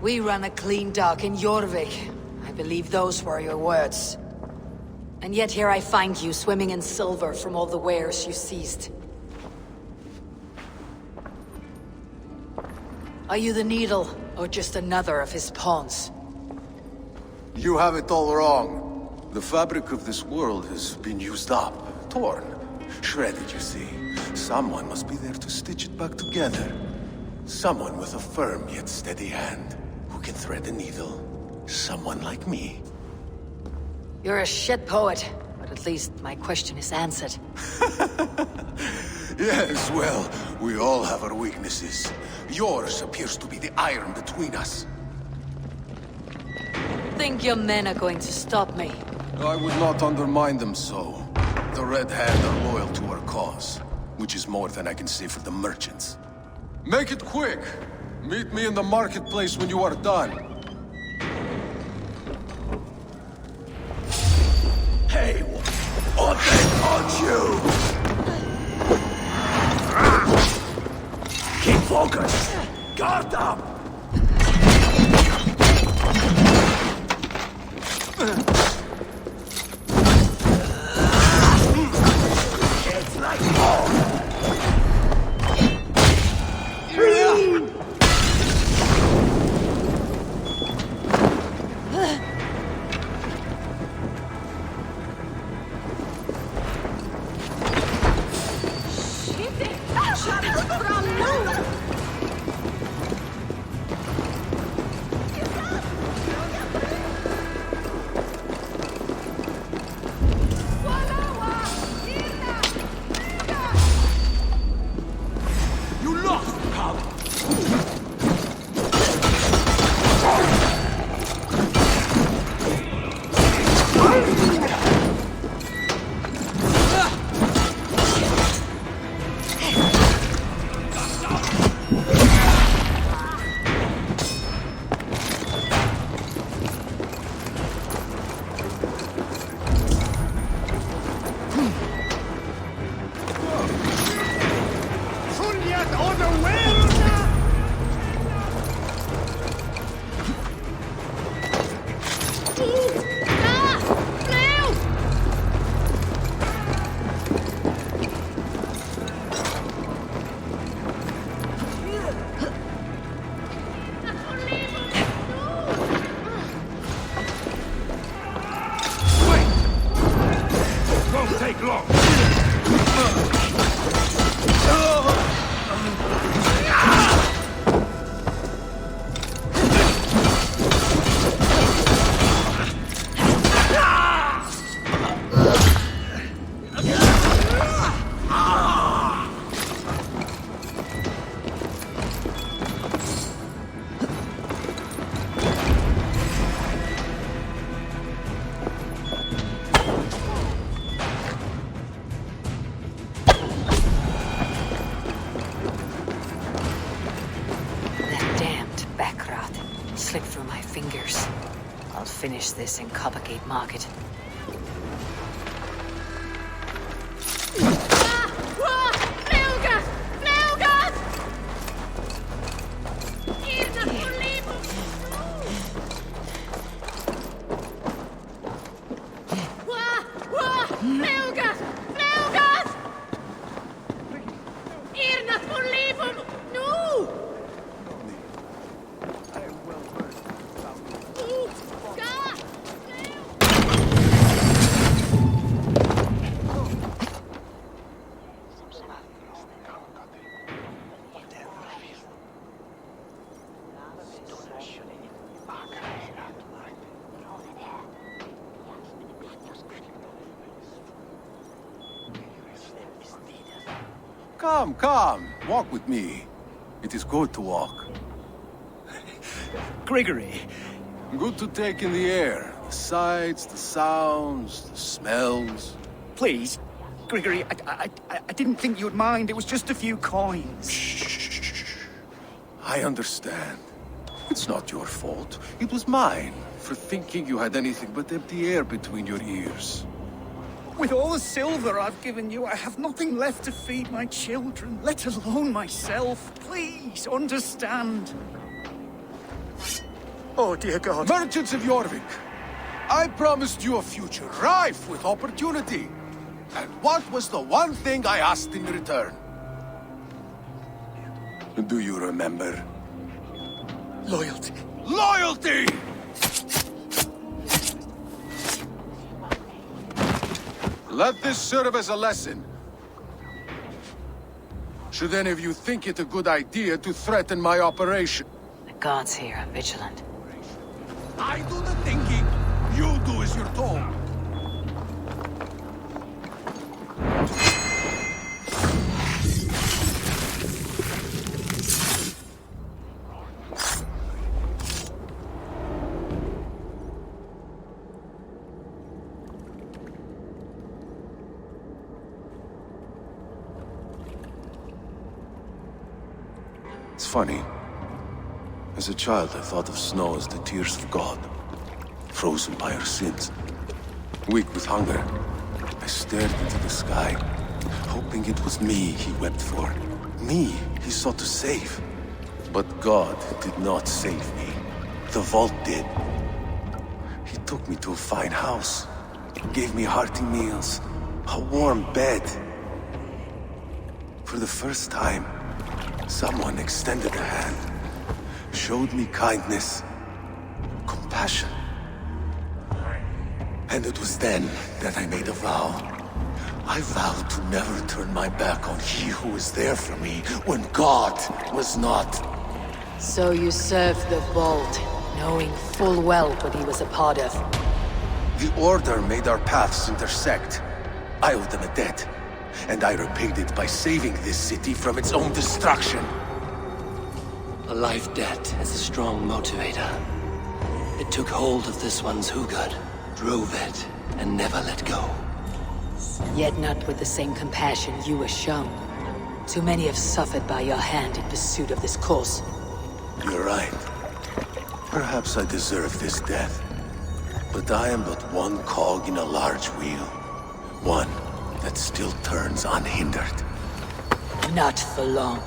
We run a clean dock in Jorvik. I believe those were your words. And yet here I find you swimming in silver from all the wares you seized. Are you the Needle, or just another of his pawns? You have it all wrong. The fabric of this world has been used up, torn, shredded, you see. Someone must be there to stitch it back together. Someone with a firm yet steady hand, who can thread a needle. Someone like me. You're a shit poet, but at least my question is answered. Yes, well, we all have our weaknesses. Yours appears to be the iron between us. Think your men are going to stop me? I would not undermine them so. The Red Hand are loyal to our cause, which is more than I can say for the merchants. Make it quick! Meet me in the marketplace when you are done. Hey, what the on you? Keep focused! Guard up! It's like Slipped through my fingers. I'll finish this in Coppergate Market. Come, come. Walk with me. It is good to walk. Grigory. Good to take in the air. The sights, the sounds, the smells. Please, Grigory, I didn't think you'd mind. It was just a few coins. Shh. I understand. It's not your fault. It was mine, for thinking you had anything but empty air between your ears. With all the silver I've given you, I have nothing left to feed my children, let alone myself. Please, understand. Oh, dear God. Merchants of Jorvik, I promised you a future rife with opportunity. And what was the one thing I asked in return? Do you remember? Loyalty. Loyalty! Let this serve as a lesson. Should any of you think it a good idea to threaten my operation? The gods here are vigilant. I do the thinking. You do as you're told. It's funny. As a child, I thought of snow as the tears of God, frozen by our sins. Weak with hunger, I stared into the sky, hoping it was me he wept for. Me he sought to save. But God did not save me. The vault did. He took me to a fine house, gave me hearty meals, a warm bed. For the first time, someone extended a hand, showed me kindness, compassion. And it was then that I made a vow. I vowed to never turn my back on he who was there for me when God was not. So you served the Vault, knowing full well what he was a part of. The Order made our paths intersect. I owed them a debt, and I repaid it by saving this city from its own destruction. A life debt is a strong motivator. It took hold of this one's Hugad, drove it, and never let go. Yet not with the same compassion you were shown. Too many have suffered by your hand in pursuit of this cause. You're right. Perhaps I deserve this death. But I am but one cog in a large wheel. One that still turns unhindered. Not for long.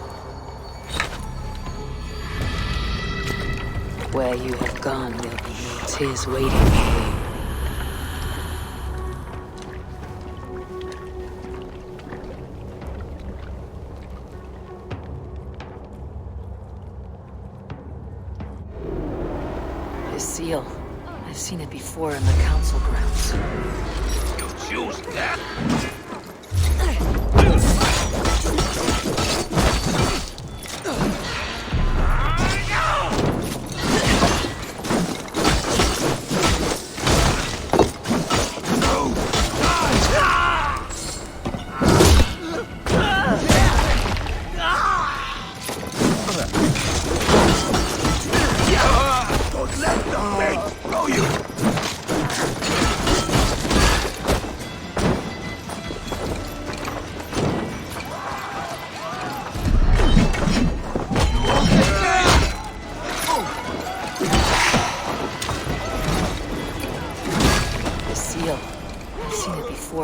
Where you have gone, there'll be no tears waiting for you. The seal. I've seen it before in the council grounds. You choose that?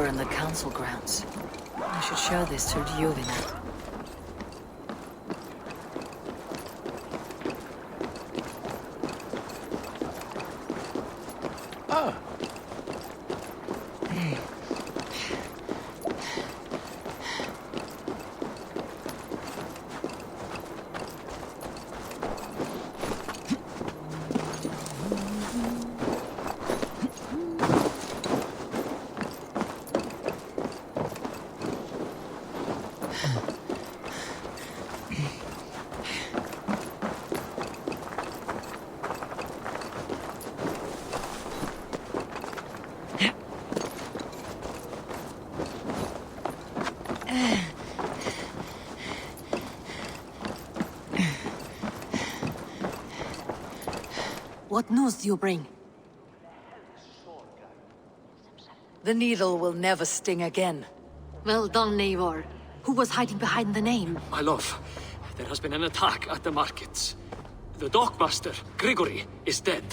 In the council grounds. I should show this to Jorvik. What news do you bring? The needle will never sting again. Well done, Eivor. Who was hiding behind the name? My love, there has been an attack at the markets. The dockmaster, Grigory, is dead.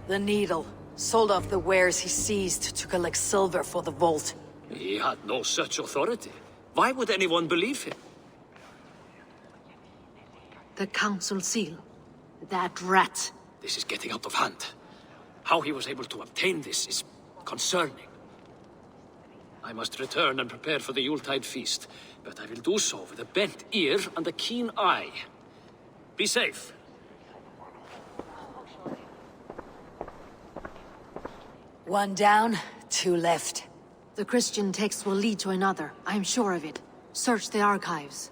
The needle sold off the wares he seized to collect silver for the vault. He had no such authority. Why would anyone believe him? The council seal. That rat. This is getting out of hand. How he was able to obtain this is concerning. I must return and prepare for the Yuletide feast, but I will do so with a bent ear and a keen eye. Be safe. One down, two left. The Christian text will lead to another. I am sure of it. Search the archives.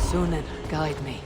Sunan, guide me.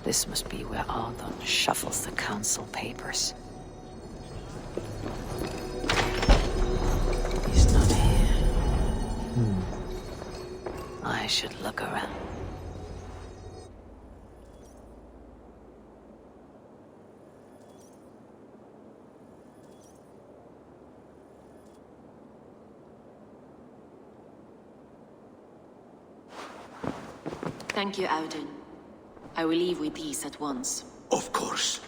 This must be where Ardon shuffles the council papers. He's not here. I should look around. Thank you, Auden. I will leave with these at once. Of course.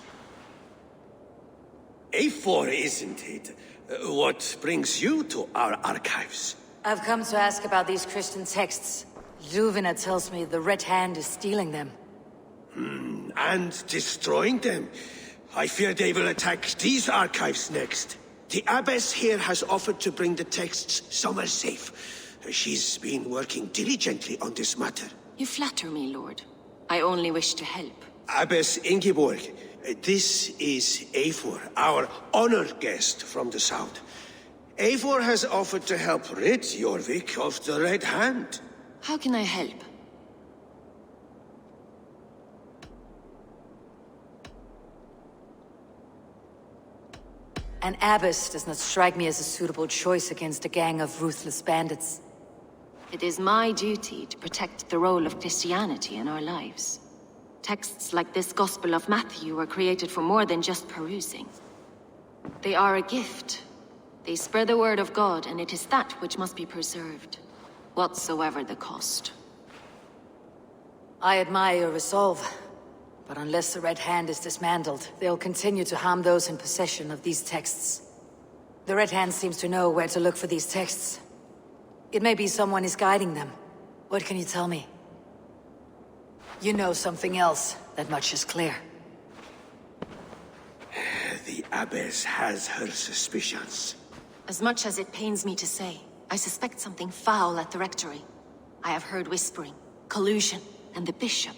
A4, isn't it? What brings you to our archives? I've come to ask about these Christian texts. Juvena tells me the Red Hand is stealing them. And destroying them. I fear they will attack these archives next. The abbess here has offered to bring the texts somewhere safe. She's been working diligently on this matter. You flatter me, Lord. I only wish to help. Abbess Ingeborg, this is Eivor, our honored guest from the south. Eivor has offered to help rid Jorvik of the Red Hand. How can I help? An abbess does not strike me as a suitable choice against a gang of ruthless bandits. It is my duty to protect the role of Christianity in our lives. Texts like this Gospel of Matthew were created for more than just perusing. They are a gift. They spread the word of God, and it is that which must be preserved, whatsoever the cost. I admire your resolve, but unless the Red Hand is dismantled, they'll continue to harm those in possession of these texts. The Red Hand seems to know where to look for these texts. It may be someone is guiding them. What can you tell me? You know something else. That much is clear. The abbess has her suspicions. As much as it pains me to say, I suspect something foul at the rectory. I have heard whispering, collusion, and the bishop.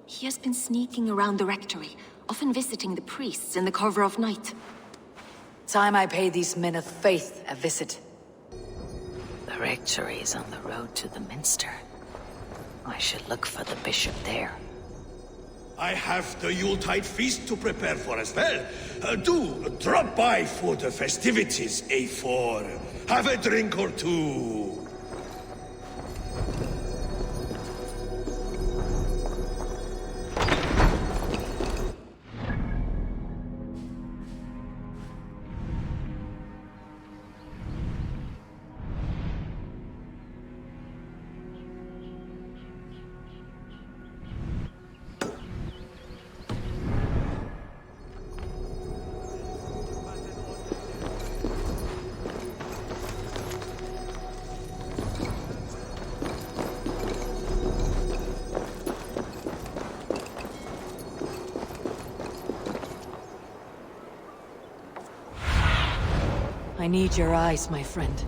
He has been sneaking around the rectory, often visiting the priests in the cover of night. Time I pay these men of faith a visit. The rectory is on the road to the minster. I should look for the bishop there. I have the Yuletide feast to prepare for as well. Do drop by for the festivities, A4. Have a drink or two. I need your eyes, my friend.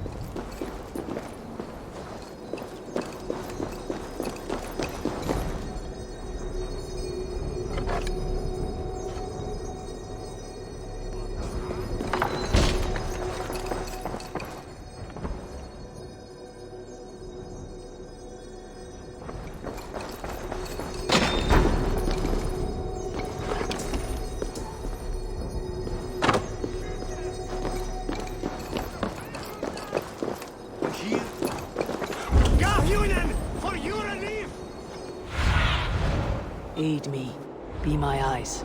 Aid me. Be my eyes.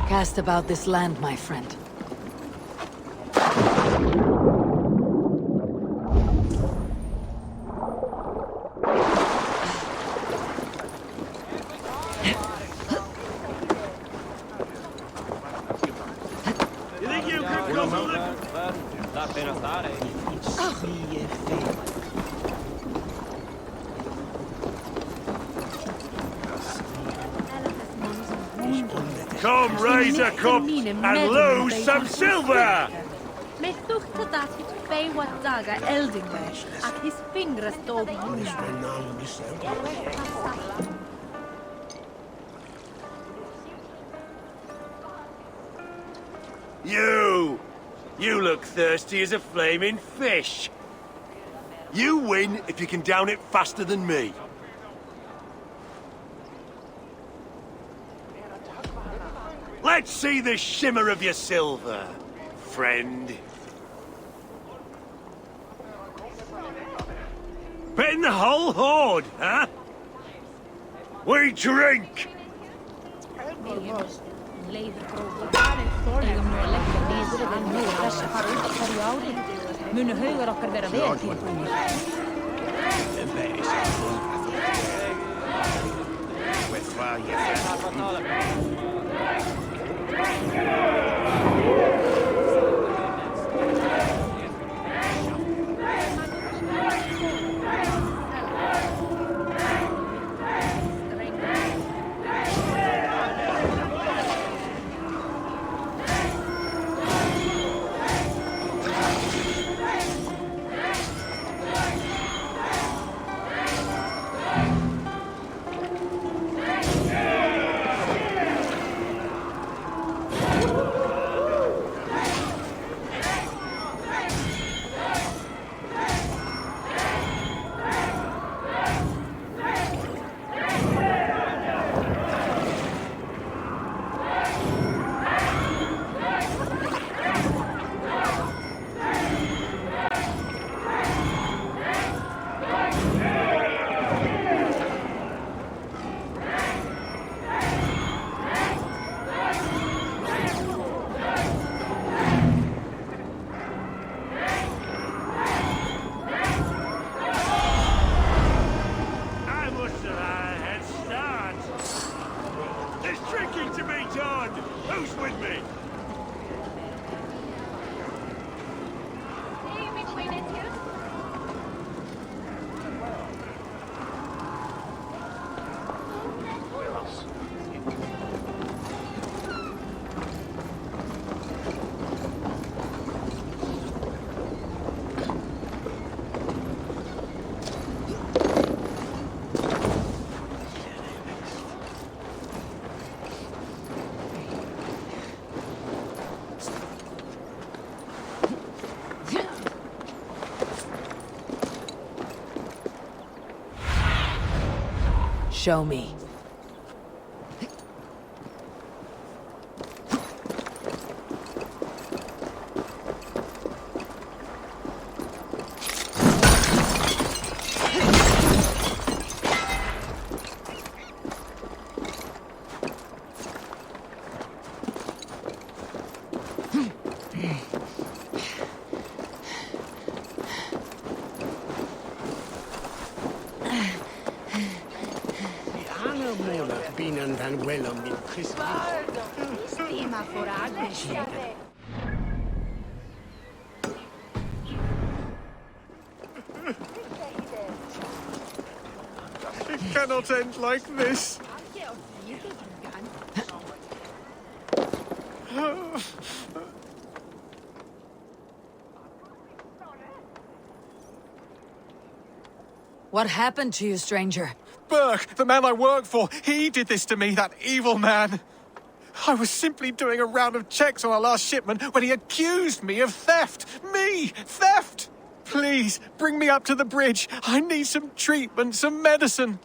Cast about this land, my friend. Come, raise a cup and lose some silver! lukta dat hit bewa daga eldinglash, ak his fingers dog You! You look thirsty as a flaming fish. You win if you can down it faster than me. Let's see the shimmer of your silver, friend. Betting the whole hoard, huh? We drink! Munu haugar okkar vera vel tilbúinir. Show me. It cannot end like this. What happened to you, stranger? Burke, the man I work for, he did this to me, that evil man. I was simply doing a round of checks on our last shipment when he accused me of theft. Me! Theft! Please, bring me up to the bridge. I need some treatment, some medicine.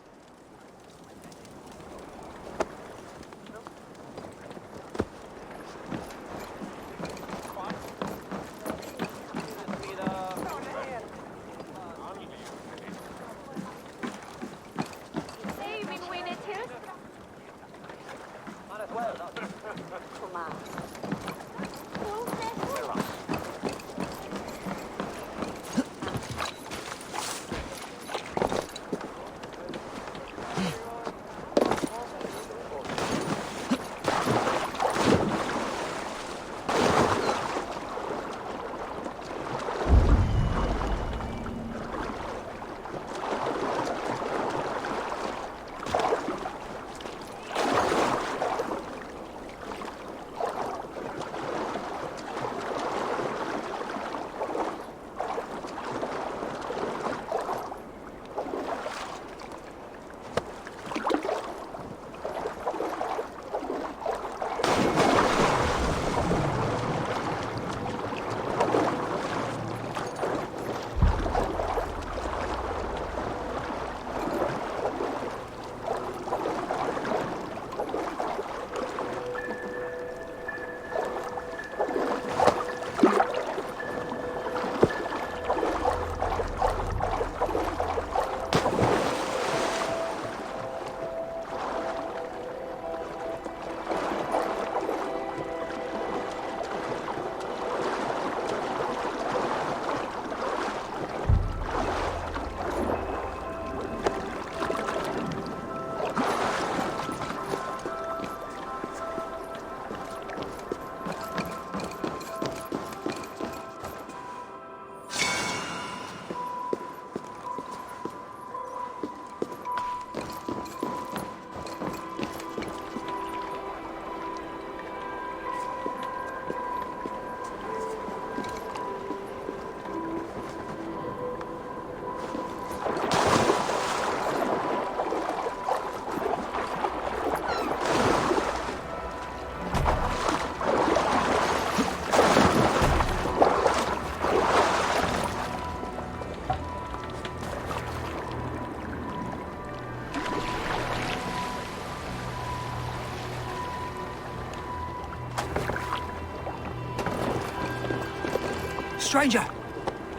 Stranger!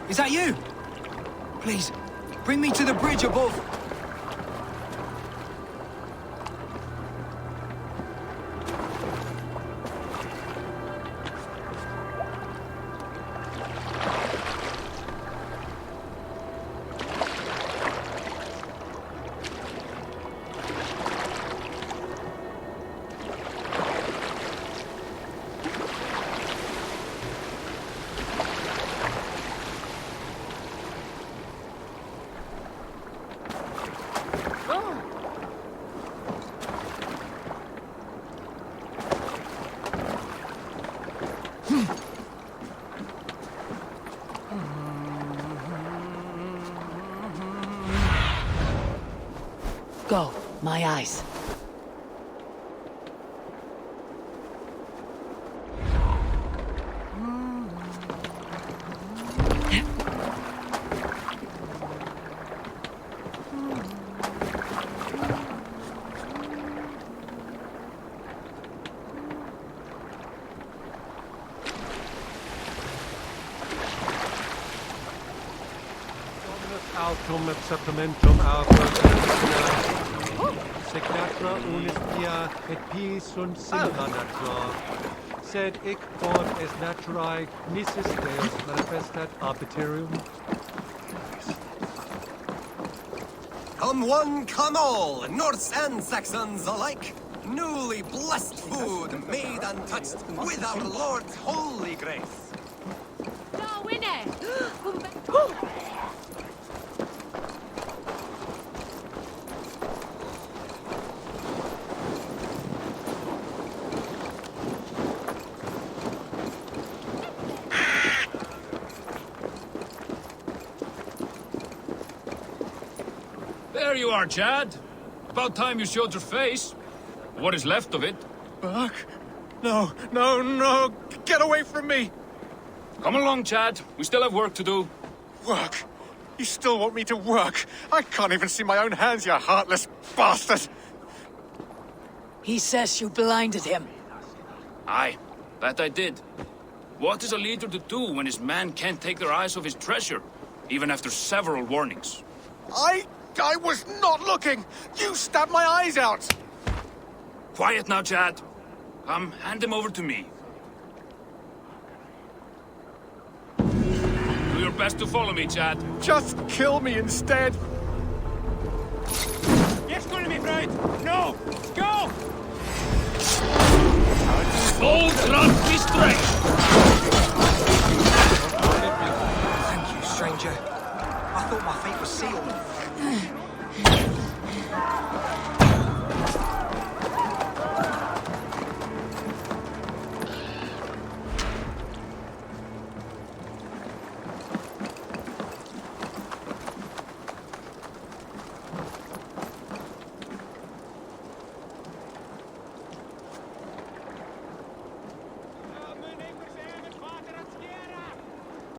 Is that you? Please, bring me to the bridge above. Go, my eyes. Autum et supplementum Secatra unis pia et pis sunt simula natura, sed hic quod est naturae nisis Deus manifestat arbitrium. Come one, come all, Norse and Saxons alike. Newly blessed food, made untouched, with our Lord's holy grace. No, winner! There you are, Chad. About time you showed your face. What is left of it? Burke? No, no, no! Get away from me! Come along, Chad. We still have work to do. Work? You still want me to work? I can't even see my own hands, you heartless bastard! He says you blinded him. Aye, that I did. What is a leader to do when his men can't take their eyes off his treasure, even after several warnings? I was not looking! You stabbed my eyes out! Quiet now, Chad. Come, hand him over to me. Do your best to follow me, Chad. Just kill me instead! Yes, go to me, Bride! No! Go! Old run me straight!